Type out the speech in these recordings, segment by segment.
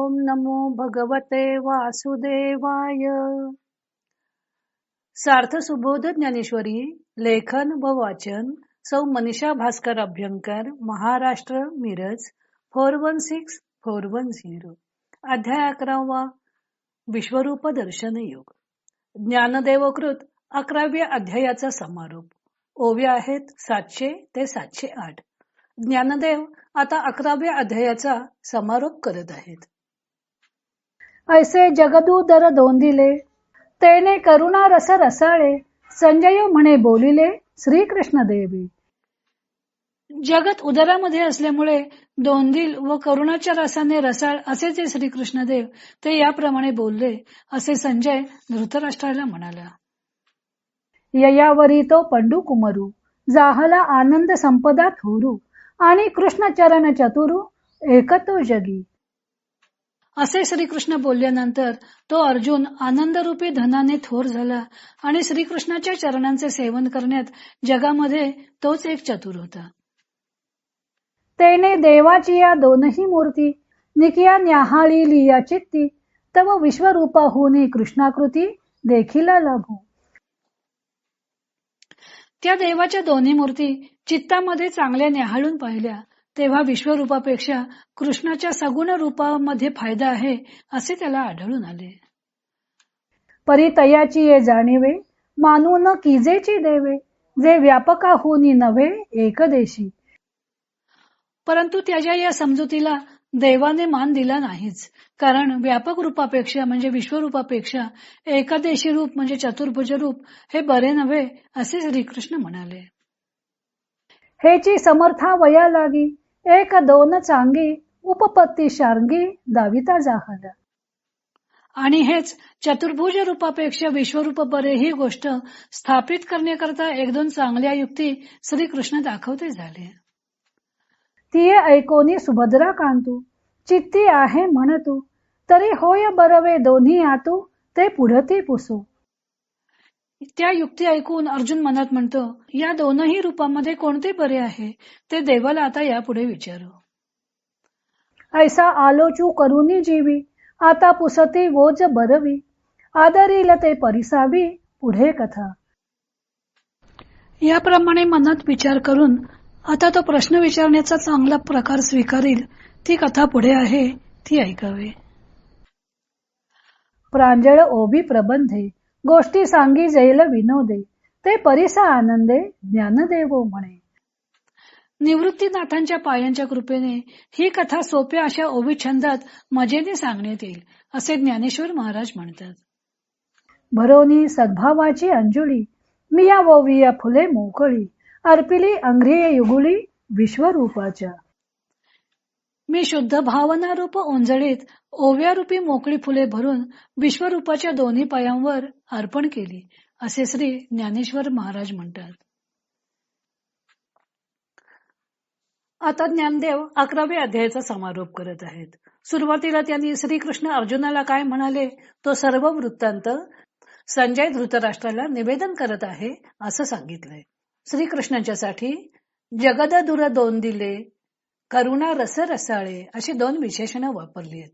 ओम नमो भगवते वासुदेवाय. सार्थ सुबोध ज्ञानेश्वरी. लेखन व वाचन सौ मनीषा भास्कर अभ्यंकर, महाराष्ट्र, मिरज 416410. अध्याय 11. विश्वरूप दर्शन योग. ज्ञानदेवकृत 11व्या अध्यायाचा समारोप. ओव्या आहेत 700 ते 708. ज्ञानदेव आता 11व्या अध्यायाचा समारोप करत आहेत. ऐसे जगदूदर दोंदिले, तेने करुणा रस रसाळे, संजय म्हणे बोलिले श्रीकृष्ण देवी. जगत उदरामध्ये असल्यामुळे दोंदिल व करुणाच्या रसाने रसाळ असे जे श्रीकृष्णदेव ते याप्रमाणे बोलले असे संजय धृतराष्ट्राला म्हणाला. ययावरी तो पंडू कुमरू, जाहला आनंद संपदा थोरू, आणि कृष्ण चरण चतुरू एकतो जगी. असे श्रीकृष्ण बोलल्यानंतर तो अर्जुन आनंदरूपी धनाने थोर झाला आणि श्रीकृष्णाच्या चरणांचे सेवन करण्यात जगामध्ये तोच एक चतुर होता. तेने देवाची या दोनही मूर्ती निकिया न्याहाळी लिया चित्ती, तव विश्वरूपा होनी कृष्णाकृती देखीला लाभू. त्या देवाच्या दोन्ही मूर्ती चित्तामध्ये चांगल्या न्याहाळून पाहिल्या तेव्हा विश्वरूपापेक्षा कृष्णाच्या सगुण रूपामध्ये फायदा आहे असे त्याला आढळून आले. परितयाची ये जाणीवे, मानून किजेची देवे, जे व्यापका होनी नव्हे एकदेशी. परंतु त्याच्या या समजुतीला देवाने मान दिला नाहीच, कारण व्यापक रूपापेक्षा म्हणजे विश्वरूपापेक्षा एकादेशी रूप म्हणजे चतुर्भुज रूप हे बरे नव्हे असे श्रीकृष्ण म्हणाले. हेची समर्था वया लागी, एक दोन चांगी, उपपत्ती शार्ंगी दाविता जाहला. आणि हेच चतुर्भुज रूपापेक्षा विश्वरूप बरे ही गोष्ट स्थापित करण्याकरता एक दोन चांगल्या युक्ती श्रीकृष्ण दाखवते झाले. तिये ऐकोनी सुभद्रा कांतू, चित्ती आहे म्हणतू, तरी होय बरवे दोन्ही आतू, ते पुढती पुसू. त्या युक्ती ऐकून अर्जुन मनात म्हणतो, या दोनही रूपामध्ये कोणते बरे आहे ते देवाला आता यापुढे विचारू. ऐसा आलोचू करुनी जीवी, आता पुसती वोज बरवी, आदरील ते परिसावी पुढे कथा. याप्रमाणे मनात विचार करून आता तो प्रश्न विचारण्याचा चांगला प्रकार स्वीकारील ती कथा पुढे आहे ती ऐकावे. प्रांजळ ओबी प्रबंधे, गोष्टी सांगी जैल विनोदे, ते परिसा आनंदे ज्ञानदेवो म्हणे. निवृत्तीनाथांच्या पायांच्या कृपेने ही कथा सोप्या अशा ओवी छंदात मजेने सांगण्यात येईल असे ज्ञानेश्वर महाराज म्हणतात. भरोनी सद्भावाची अंजुळी, मिया ओविया फुले मोकळी, अर्पिली अंघ्रिये युगुली विश्वरूपाच्या. मी शुद्ध भावना रूप ओंजळीत ओव्यारूपी मोकळी फुले भरून विश्वरूपाच्या दोन्ही पायांवर अर्पण केली असे श्री ज्ञानेश्वर महाराज म्हणतात. आता ज्ञानदेव 11व्या अध्यायाचा समारोप करत आहेत. सुरुवातीला त्यांनी श्रीकृष्ण अर्जुनाला काय म्हणाले तो सर्व वृत्तांत संजय धृतराष्ट्राला निवेदन करत आहे असं सांगितलंय. श्रीकृष्णाच्यासाठी जगद दूर दोन दिले, करुणा रस रसाळे अशी दोन विशेषणं वापरली आहेत.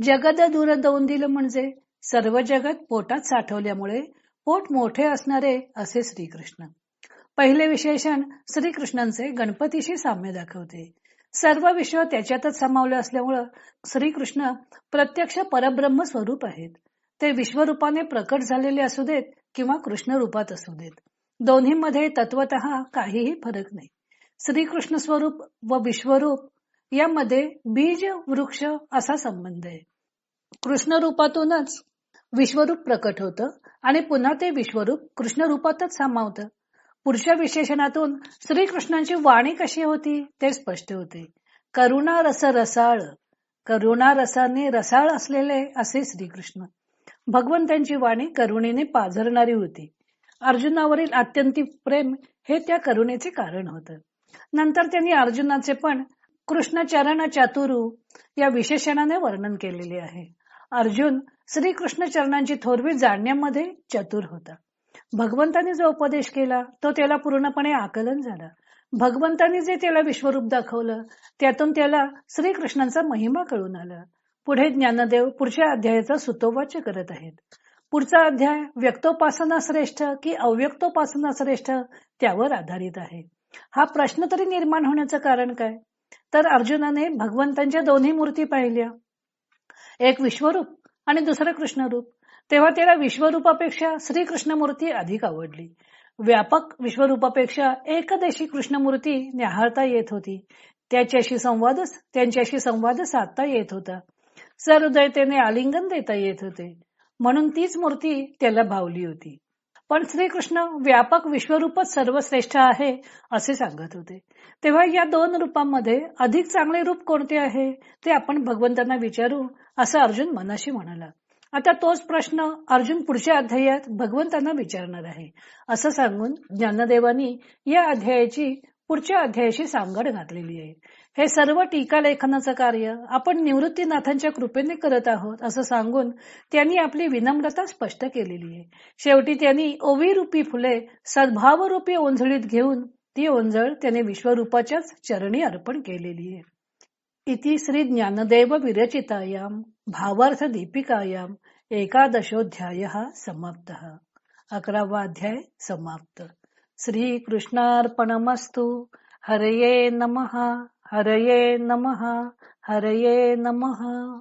जगद दूर दोन दिल म्हणजे सर्व जगत पोटात साठवल्यामुळे पोट मोठे असणारे असे श्रीकृष्ण. पहिले विशेषण श्रीकृष्णांचे गणपतीशी साम्य दाखवते. सर्व विश्व त्याच्यातच सामावले असल्यामुळे श्रीकृष्ण प्रत्यक्ष परब्रह्म स्वरूप आहेत. ते विश्वरूपाने प्रकट झालेले असू देत किंवा कृष्ण रूपात असू देत, दोन्हीमध्ये तत्वतः काहीही फरक नाही. श्रीकृष्ण स्वरूप व विश्वरूप यामध्ये बीज वृक्ष असा संबंध आहे. कृष्ण रूपातूनच विश्वरूप प्रकट होतं आणि पुन्हा ते विश्वरूप कृष्ण रूपातच सामावतं. पुढच्या विशेषणातून श्रीकृष्णांची वाणी कशी होती ते स्पष्ट होते. करुणा रस रसाळ, करुणा रसाने रसाळ असलेले असे श्रीकृष्ण. भगवंतांची वाणी करुणेने पाझरणारी होती. अर्जुनावरील आत्यंतिक प्रेम हे त्या करुणेचे कारण होतं. नंतर त्यांनी अर्जुनाचे पण कृष्ण चरण चातुरू या विशेषणाने वर्णन केलेले आहे. अर्जुन श्रीकृष्ण चरणांची थोरवी जाणण्यामध्ये चतुर होता. भगवंतांनी जो उपदेश केला तो त्याला पूर्णपणे आकलन झाला. भगवंतांनी जे त्याला विश्वरूप दाखवलं त्यातून त्याला श्रीकृष्णांचा महिमा कळून आला. पुढे ज्ञानदेव पुढच्या अध्यायाचा सुतोवाच करत आहेत. पुढचा अध्याय व्यक्तोपासना श्रेष्ठ की अव्यक्तोपासना श्रेष्ठ त्यावर आधारित आहे. हा प्रश्न तरी निर्माण होण्याचं कारण काय? तर अर्जुनाने भगवंतांच्या दोन्ही मूर्ती पाहिल्या, एक विश्वरूप आणि दुसरं कृष्णरूप. तेव्हा त्याला विश्वरूपापेक्षा श्रीकृष्ण मूर्ती अधिक आवडली. व्यापक विश्वरूपापेक्षा एकदेशी कृष्णमूर्ती न्याहाळता येत होती. त्यांच्याशी संवाद साधता येत होता. सहृदयतेने आलिंगन देता येत होते. म्हणून तीच मूर्ती त्याला भावली होती. पण श्रीकृष्ण व्यापक विश्वरूपच सर्वश्रेष्ठ आहे असे सांगत होते. तेव्हा या दोन रूपांमध्ये अधिक चांगले रूप कोणते आहे ते आपण भगवंतांना विचारू असं अर्जुन मनाशी म्हणाला. आता तोच प्रश्न अर्जुन पुढच्या अध्यायात भगवंतांना विचारणार आहे असं सांगून ज्ञानदेवानी या अध्यायाची पुढच्या अध्यायाशी सांगड घातलेली आहे. हे सर्व टीका लेखनाचं कार्य आपण निवृत्तीनाथांच्या कृपेने करत आहोत असं सांगून त्यांनी आपली विनम्रता स्पष्ट केलेली आहे. शेवटी त्यांनी ओवी रूपी फुले सद्भावरूपी ओंजळीत घेऊन ती ओंजळ त्याने विश्वरूपाच्याच चरणी अर्पण केलेली आहे. इति श्री ज्ञानदेव विरचितायाम भावार्थ दीपिकायाम 11ोऽध्यायः समाप्तः. 11वा अध्याय समाप्त. श्री कृष्णार्पणमस्तु. हरये नमः. हरये नमः. हरये नमः.